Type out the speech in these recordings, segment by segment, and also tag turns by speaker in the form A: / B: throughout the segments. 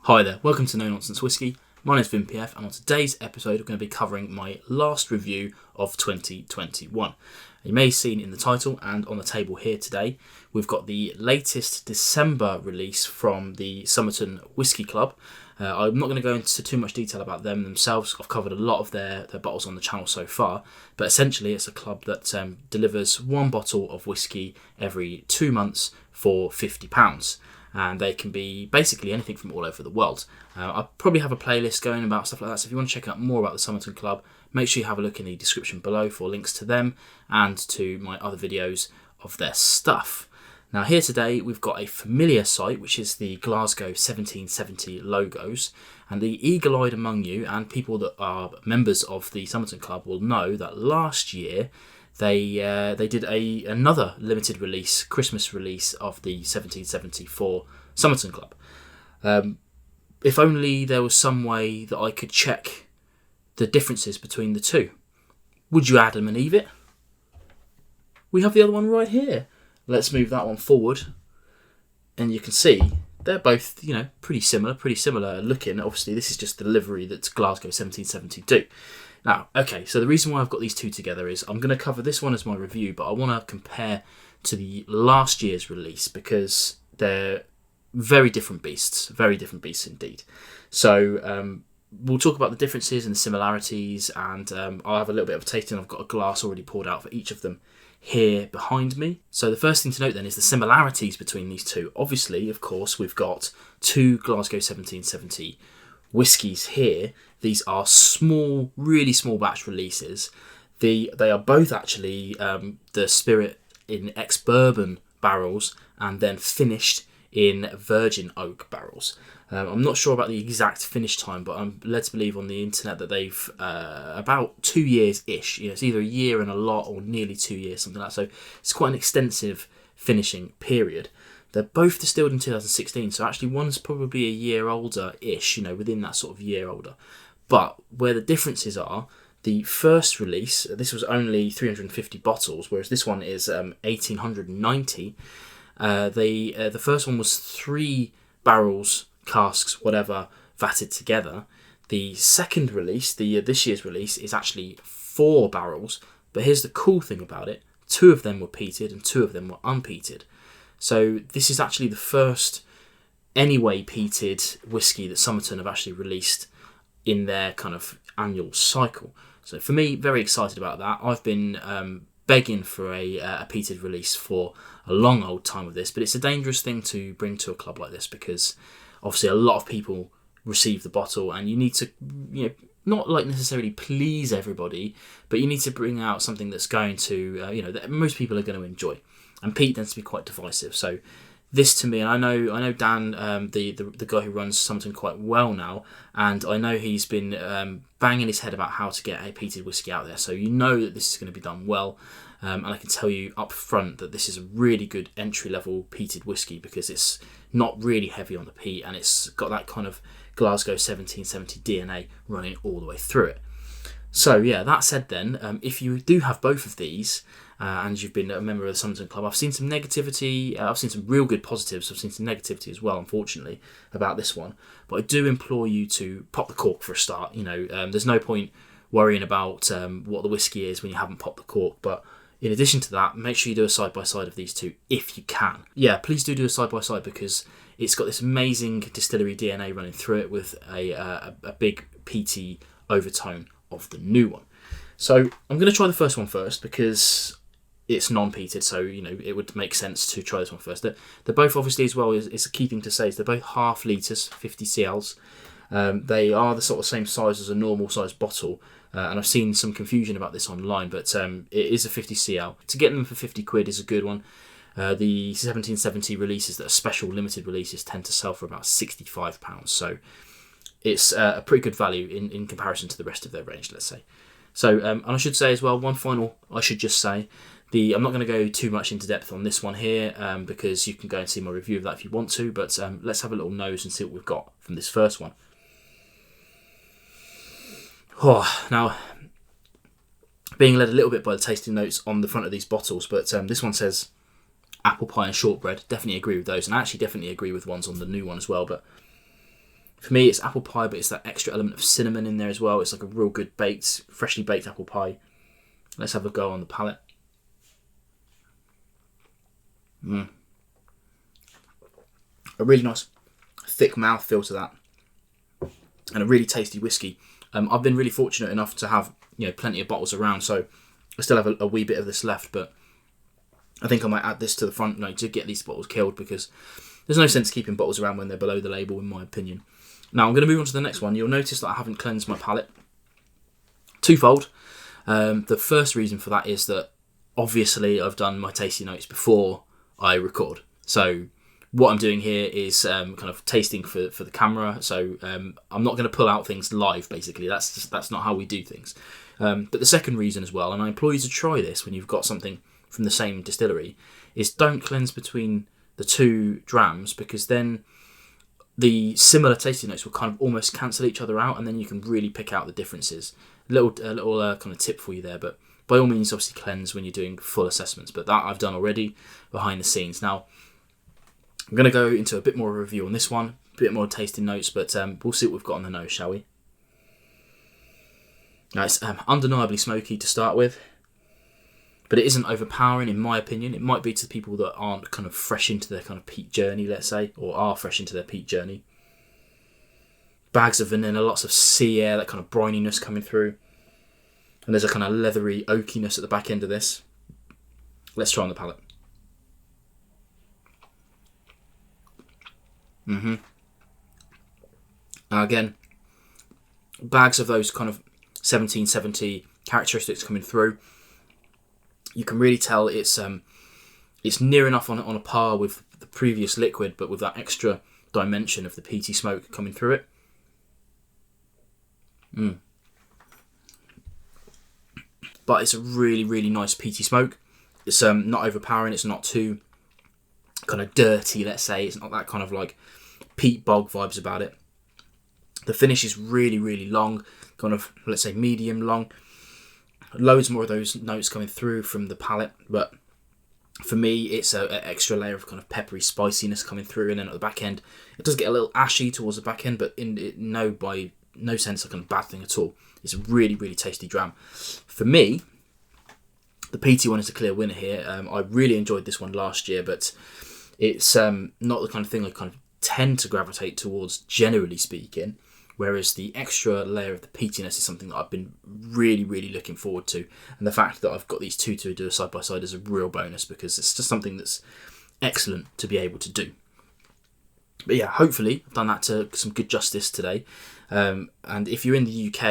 A: Hi there, welcome to No Nonsense Whisky. My name is Vin PF, and on today's episode, we're going to be covering my last review of 2021. You may have seen in the title and on the table here today, we've got the latest December release from the Summerton Whisky Club. I'm not going to go into too much detail about them themselves. I've covered a lot of their bottles on the channel so far, but essentially it's a club that delivers one bottle of whisky every 2 months for £50. And they can be basically anything from all over the world. I'll probably have a playlist going about stuff like that, so if you want to check out more about the Summerton Club, make sure you have a look in the description below for links to them and to my other videos of their stuff. Now here today we've got a familiar sight, which is the Glasgow 1770 logos, and the eagle-eyed among you and people that are members of the Summerton Club will know that last year they did another limited release, Christmas release of the 1774 Summerton Club. If only there was some way that I could check the differences between the two. Would you Adam and Eve it? We have the other one right here. Let's move that one forward. And you can see they're both, pretty similar looking. Obviously, this is just the livery that Glasgow 1770 do. Now, okay, so the reason why I've got these two together is I'm going to cover this one as my review, but I want to compare to the last year's release because they're very different beasts indeed. So we'll talk about the differences and the similarities, and I'll have a little bit of a tasting. I've got a glass already poured out for each of them here behind me. So the first thing to note then is the similarities between these two. Obviously, of course, we've got two Glasgow 1770 whiskies here. These are small, really small batch releases. They are both actually the spirit in ex-bourbon barrels and then finished in virgin oak barrels. I'm not sure about the exact finish time, but I'm led to believe on the internet that they've about 2 years-ish. It's either a year and a lot or nearly 2 years, something like that. So it's quite an extensive finishing period. They're both distilled in 2016, so actually one's probably a year older-ish, within that sort of year older. But where the differences are, the first release, this was only 350 bottles, whereas this one is 1,890. The first one was 3 barrels, casks, whatever, vatted together. The second release, this year's release, is actually 4 barrels. But here's the cool thing about it. 2 of them were peated and 2 of them were unpeated. So this is actually the first anyway peated whiskey that Summerton have actually released in their kind of annual cycle. So for me, very excited about that. I've been begging for a peated release for a long old time with this, but it's a dangerous thing to bring to a club like this because obviously a lot of people receive the bottle and you need to, not like necessarily please everybody, but you need to bring out something that's going to, that most people are going to enjoy. And peat tends to be quite divisive. So this to me, and I know Dan, the guy who runs Summerton quite well now, and I know he's been banging his head about how to get a peated whiskey out there. So you know that this is going to be done well, and I can tell you up front that this is a really good entry-level peated whiskey because it's not really heavy on the peat, and it's got that kind of Glasgow 1770 DNA running all the way through it. So yeah, that said then, if you do have both of these, and you've been a member of the Summerton Club, I've seen some negativity, I've seen some real good positives, I've seen some negativity as well, unfortunately, about this one. But I do implore you to pop the cork for a start. There's no point worrying about what the whiskey is when you haven't popped the cork. But in addition to that, make sure you do a side-by-side of these two if you can. Yeah, please do a side-by-side because it's got this amazing distillery DNA running through it with a big peaty overtone of the new one. So I'm going to try the first one first because it's non-peated, so it would make sense to try this one first. They're both obviously as well, is a key thing to say, is they're both half litres, 50 cls. They are the sort of same size as a normal size bottle, and I've seen some confusion about this online, but it is a 50 cl. To get them for 50 quid is a good one. The 1770 releases that are special limited releases tend to sell for about £65, so it's a pretty good value in comparison to the rest of their range, let's say. So, and I should say as well, one final, I should just say, I'm not going to go too much into depth on this one here because you can go and see my review of that if you want to, but let's have a little nose and see what we've got from this first one. Now, being led a little bit by the tasting notes on the front of these bottles, but this one says apple pie and shortbread. Definitely agree with those, and I actually definitely agree with ones on the new one as well, but For me, it's apple pie, but it's that extra element of cinnamon in there as well. It's like a real good freshly baked apple pie. Let's have a go on the palate. A really nice thick mouthfeel to that, and a really tasty whiskey. I've been really fortunate enough to have plenty of bottles around, so I still have a wee bit of this left, but I think I might add this to the front to get these bottles killed, because there's no sense keeping bottles around when they're below the label, in my opinion. Now I'm going to move on to the next one. You'll notice that I haven't cleansed my palate. Twofold. The first reason for that is that obviously I've done my tasting notes before I record. So what I'm doing here is kind of tasting for the camera. So I'm not going to pull out things live, basically. That's not how we do things. But the second reason as well, and I implore you to try this when you've got something from the same distillery, is don't cleanse between the two drams, because then the similar tasting notes will kind of almost cancel each other out, and then you can really pick out the differences. A little kind of tip for you there, but by all means, obviously cleanse when you're doing full assessments. But that I've done already behind the scenes. Now, I'm going to go into a bit more of a review on this one, a bit more tasting notes, but we'll see what we've got on the nose, shall we? Now, it's undeniably smoky to start with, but it isn't overpowering, in my opinion. It might be to people that aren't kind of fresh into their kind of peat journey, let's say, or are fresh into their peat journey. Bags of vanilla, lots of sea air, that kind of brininess coming through. And there's a kind of leathery oakiness at the back end of this. Let's try on the palate. Now again, bags of those kind of 1770 characteristics coming through. You can really tell it's near enough on a par with the previous liquid, but with that extra dimension of the peaty smoke coming through it. But it's a really, really nice peaty smoke. It's not overpowering. It's not too kind of dirty, let's say. It's not that kind of like peat bog vibes about it. The finish is really, really long, kind of, let's say, medium long. Loads more of those notes coming through from the palate, but for me, it's an extra layer of kind of peppery spiciness coming through, and then at the back end, it does get a little ashy towards the back end, but by no sense a kind of bad thing at all. It's a really, really tasty dram. For me, the peaty one is a clear winner here. I really enjoyed this one last year, but it's not the kind of thing I kind of tend to gravitate towards, generally speaking. Whereas the extra layer of the peatiness is something that I've been really, really looking forward to. And the fact that I've got these two to do a side by side is a real bonus, because it's just something that's excellent to be able to do. But yeah, hopefully I've done that to some good justice today. And if you're in the UK,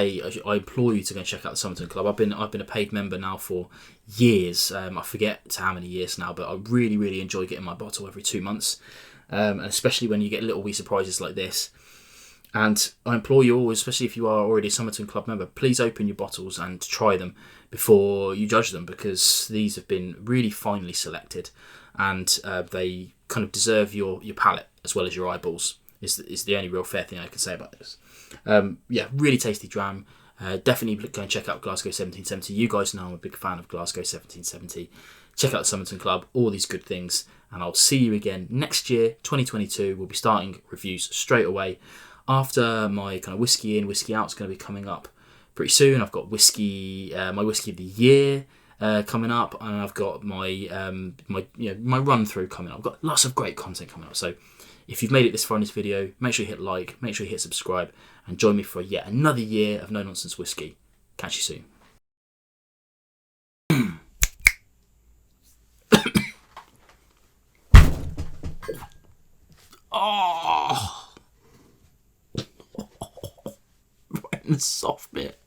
A: I implore you to go and check out the Summerton Club. I've been a paid member now for years. I forget how many years now, but I really, really enjoy getting my bottle every 2 months. And especially when you get little wee surprises like this. And I implore you all, especially if you are already a Summerton Club member, please open your bottles and try them before you judge them, because these have been really finely selected, and they kind of deserve your palate as well as your eyeballs, is the only real fair thing I can say about this. Yeah, really tasty dram. Definitely go and check out Glasgow 1770. You guys know I'm a big fan of Glasgow 1770. Check out the Summerton Club, all these good things, and I'll see you again next year, 2022. We'll be starting reviews straight away. After my kind of whiskey in, whiskey out is going to be coming up pretty soon. I've got whiskey, my whiskey of the year coming up, and I've got my my run through coming up. I've got lots of great content coming up. So if you've made it this far in this video, make sure you hit like, make sure you hit subscribe, and join me for yet another year of no nonsense whiskey. Catch you soon. Oh. Right in the soft bit.